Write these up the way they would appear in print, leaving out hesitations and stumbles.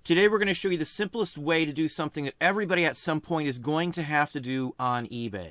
Today we're going to show you the simplest way to do something that everybody at some point is going to have to do on eBay.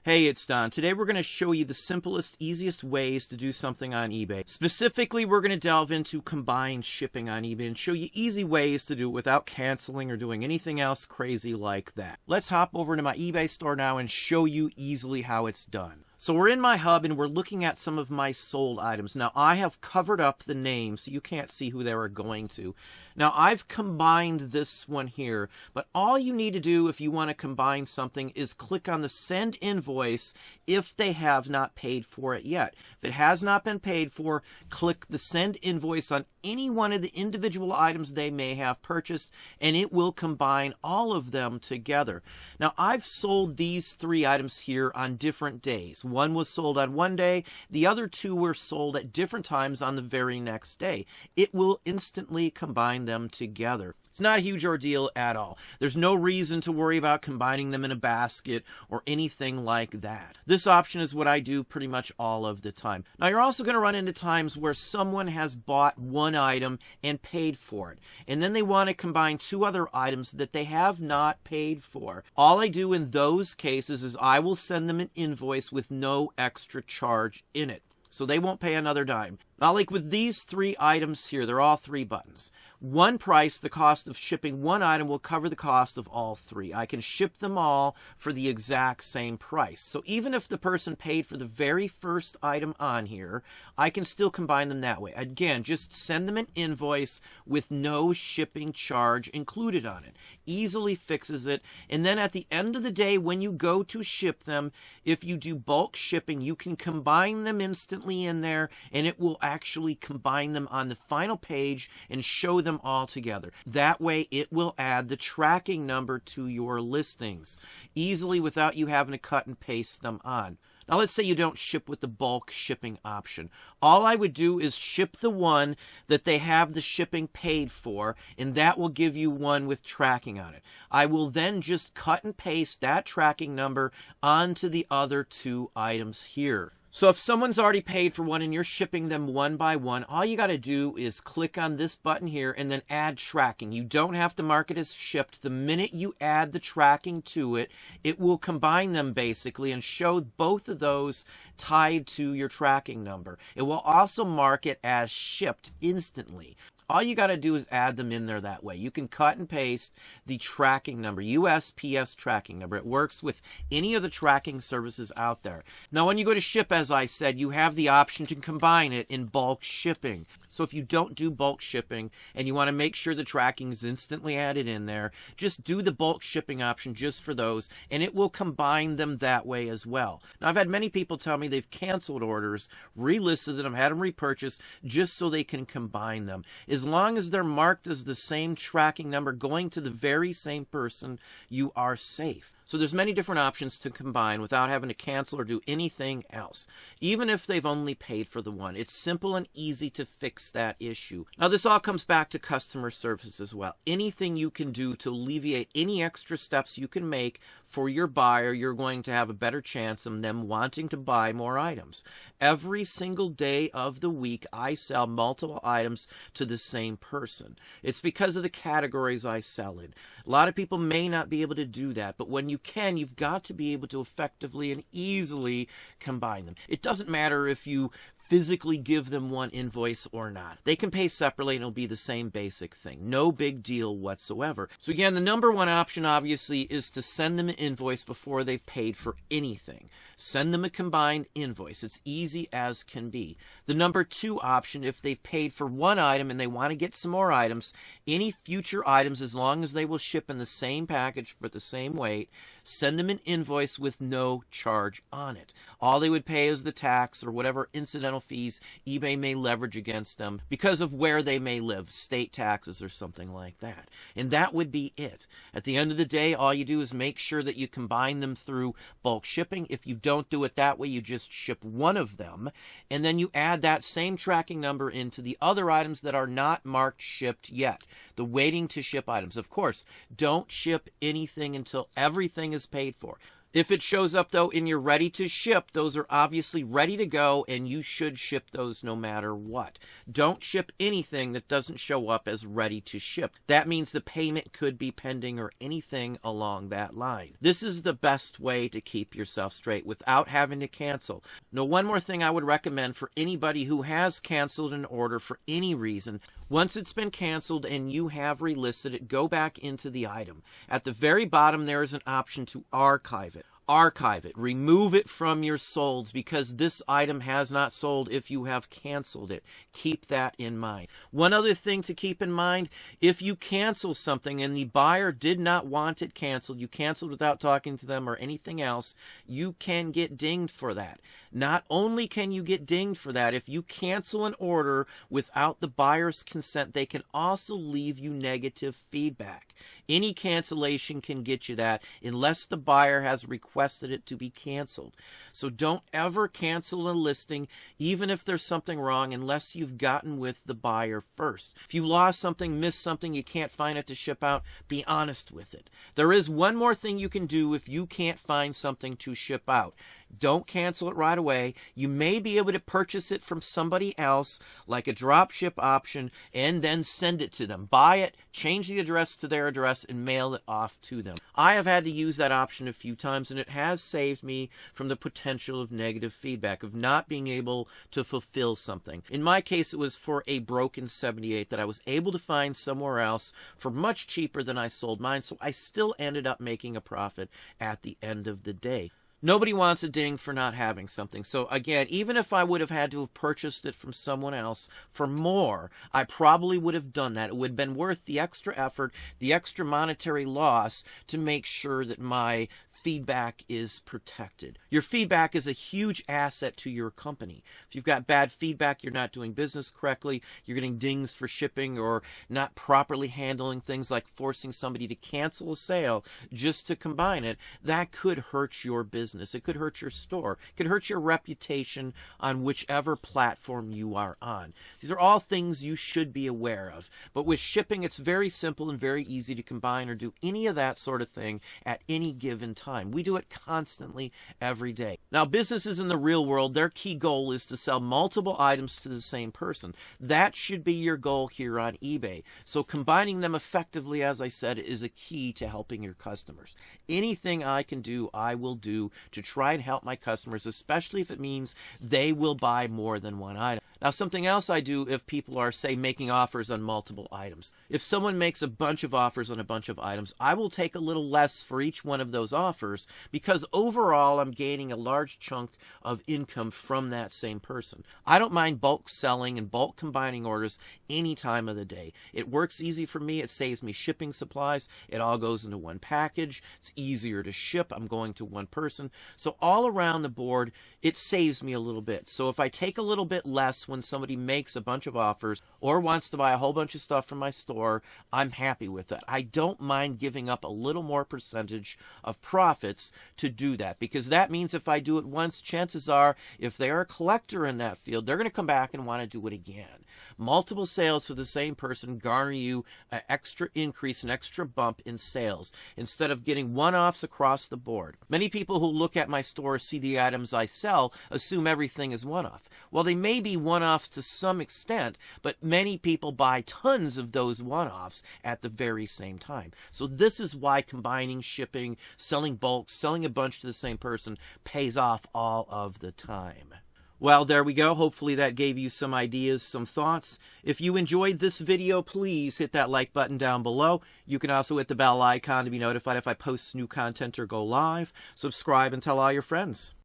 Hey, it's Don. Today we're going to show you the simplest, easiest ways to do something on eBay. Specifically, we're going to delve into combined shipping on eBay and show you easy ways to do it without canceling or doing anything else crazy like that. Let's hop over to my eBay store now and show you easily how it's done. So we're in my hub and we're looking at some of my sold items. Now I have covered up the names so you can't see who they were going to. Now I've combined this one here, but all you need to do if you want to combine something is click on the send invoice if they have not paid for it yet. If it has not been paid for, click the send invoice on any one of the individual items they may have purchased and it will combine all of them together. Now I've sold these 3 items here on different days. One was sold on one day, the other 2 were sold at different times on the very next day. It will instantly combine them together. It's not a huge ordeal at all. There's no reason to worry about combining them in a basket or anything like that. This option is what I do pretty much all of the time. Now you're also going to run into times where someone has bought one item and paid for it, and then they want to combine 2 other items that they have not paid for. All I do in those cases is I will send them an invoice with no extra charge in it, so they won't pay another dime. Now, like with these 3 items here, they're all 3 buttons. One price, the cost of shipping one item will cover the cost of all 3. I can ship them all for the exact same price. So even if the person paid for the very first item on here, I can still combine them that way. Again, just send them an invoice with no shipping charge included on it. Easily fixes it. And then at the end of the day, when you go to ship them, if you do bulk shipping, you can combine them instantly in there, and it will actually combine them on the final page and show them all together. That way it will add the tracking number to your listings easily without you having to cut and paste them on. Now let's say you don't ship with the bulk shipping option. All I would do is ship the one that they have the shipping paid for, and that will give you one with tracking on it. I will then just cut and paste that tracking number onto the other 2 items here. So if someone's already paid for one and you're shipping them one by one, all you got to do is click on this button here and then add tracking. You don't have to mark it as shipped. The minute you add the tracking to it, it will combine them basically and show both of those tied to your tracking number. It will also mark it as shipped instantly. All you got to do is add them in there that way. You can cut and paste the tracking number, USPS tracking number. It works with any of the tracking services out there. Now, when you go to ship, as I said, you have the option to combine it in bulk shipping. So if you don't do bulk shipping and you want to make sure the tracking is instantly added in there, just do the bulk shipping option just for those, and it will combine them that way as well. Now, I've had many people tell me they've canceled orders, relisted them, had them repurchased just so they can combine them. As long as they're marked as the same tracking number going to the very same person, you are safe. So there's many different options to combine without having to cancel or do anything else. Even if they've only paid for the one, it's simple and easy to fix that issue. Now this all comes back to customer service as well. Anything you can do to alleviate any extra steps you can make for your buyer, you're going to have a better chance of them wanting to buy more items. Every single day of the week, I sell multiple items to the same person. It's because of the categories I sell in. A lot of people may not be able to do that, but when you can, you've got to be able to effectively and easily combine them. It doesn't matter if you physically give them one invoice or not. They can pay separately and it'll be the same basic thing. No big deal whatsoever. So again, the number 1 option obviously is to send them an invoice before they've paid for anything. Send them a combined invoice. It's easy as can be. The number 2 option, if they've paid for one item and they want to get some more items, any future items, as long as they will ship in the same package for the same weight, send them an invoice with no charge on it. All they would pay is the tax or whatever incidental fees eBay may leverage against them because of where they may live, state taxes or something like that. And that would be it. At the end of the day, all you do is make sure that you combine them through bulk shipping. If you've don't do it that way. You just ship one of them, and then you add that same tracking number into the other items that are not marked shipped yet, the waiting to ship items. Of course, don't ship anything until everything is paid for. If it shows up, though, in your ready to ship, those are obviously ready to go, and you should ship those no matter what. Don't ship anything that doesn't show up as ready to ship. That means the payment could be pending or anything along that line. This is the best way to keep yourself straight without having to cancel. Now, one more thing I would recommend for anybody who has canceled an order for any reason: once it's been canceled and you have relisted it, go back into the item. At the very bottom, there is an option to archive it. Archive it. Remove it from your solds because this item has not sold if you have canceled it. Keep that in mind. One other thing to keep in mind: if you cancel something and the buyer did not want it canceled, you canceled without talking to them or anything else, you can get dinged for that. Not only can you get dinged for that, if you cancel an order without the buyer's consent, they can also leave you negative feedback. Any cancellation can get you that unless the buyer has requested it to be canceled. So don't ever cancel a listing, even if there's something wrong, unless you've gotten with the buyer first. If you lost something, missed something, you can't find it to ship out, be honest with it. There is one more thing you can do if you can't find something to ship out. Don't cancel it right away. You may be able to purchase it from somebody else, like a drop ship option, and then send it to them. Buy it, change the address to their address, and mail it off to them. I have had to use that option a few times, and it has saved me from the potential of negative feedback, of not being able to fulfill something. In my case, it was for a broken 78 that I was able to find somewhere else for much cheaper than I sold mine, so I still ended up making a profit at the end of the day. Nobody wants a ding for not having something. So again, even if I would have had to have purchased it from someone else for more, I probably would have done that. It would have been worth the extra effort, the extra monetary loss to make sure that my feedback is protected. Your feedback is a huge asset to your company. If you've got bad feedback, you're not doing business correctly, you're getting dings for shipping or not properly handling things like forcing somebody to cancel a sale just to combine it, that could hurt your business. It could hurt your store. It could hurt your reputation on whichever platform you are on. These are all things you should be aware of. But with shipping, it's very simple and very easy to combine or do any of that sort of thing at any given time. We do it constantly every day. Now, businesses in the real world, their key goal is to sell multiple items to the same person. That should be your goal here on eBay. So combining them effectively, as I said, is a key to helping your customers. Anything I can do, I will do to try and help my customers, especially if it means they will buy more than one item. Now, something else I do if people are, say, making offers on multiple items. If someone makes a bunch of offers on a bunch of items, I will take a little less for each one of those offers because overall I'm gaining a large chunk of income from that same person. I don't mind bulk selling and bulk combining orders any time of the day. It works easy for me. It saves me shipping supplies. It all goes into one package. It's easier to ship. I'm going to one person. So all around the board, it saves me a little bit. So if I take a little bit less when somebody makes a bunch of offers or wants to buy a whole bunch of stuff from my store, I'm happy with that. I don't mind giving up a little more percentage of profits to do that, because that means if I do it once, chances are if they're a collector in that field, they're going to come back and want to do it again. Multiple sales for the same person garner you an extra increase, an extra bump in sales instead of getting one-offs across the board. Many people who look at my store, see the items I sell, assume everything is one-off. Well, they may be one-offs to some extent, but many people buy tons of those one-offs at the very same time. So this is why combining shipping, selling bulk, selling a bunch to the same person pays off all of the time. Well, there we go. Hopefully that gave you some ideas, some thoughts. If you enjoyed this video, please hit that like button down below. You can also hit the bell icon to be notified if I post new content or go live. Subscribe and tell all your friends.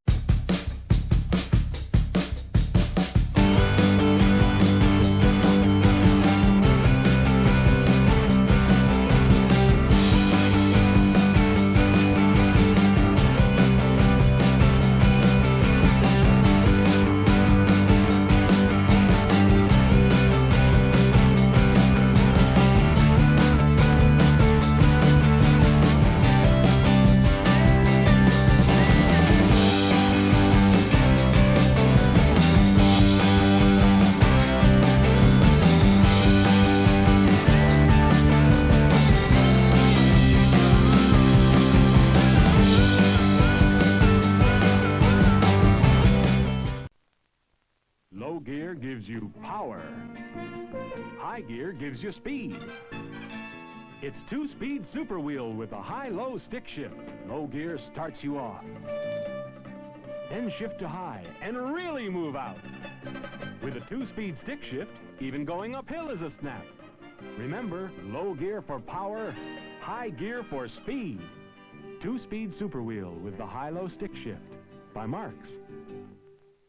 gear gives you power. High gear gives you speed. It's two-speed super wheel with a high-low stick shift. Low gear starts you off. Then shift to high and really move out. With a two-speed stick shift, even going uphill is a snap. Remember, low gear for power, high gear for speed. Two-speed super wheel with the high-low stick shift by Marks.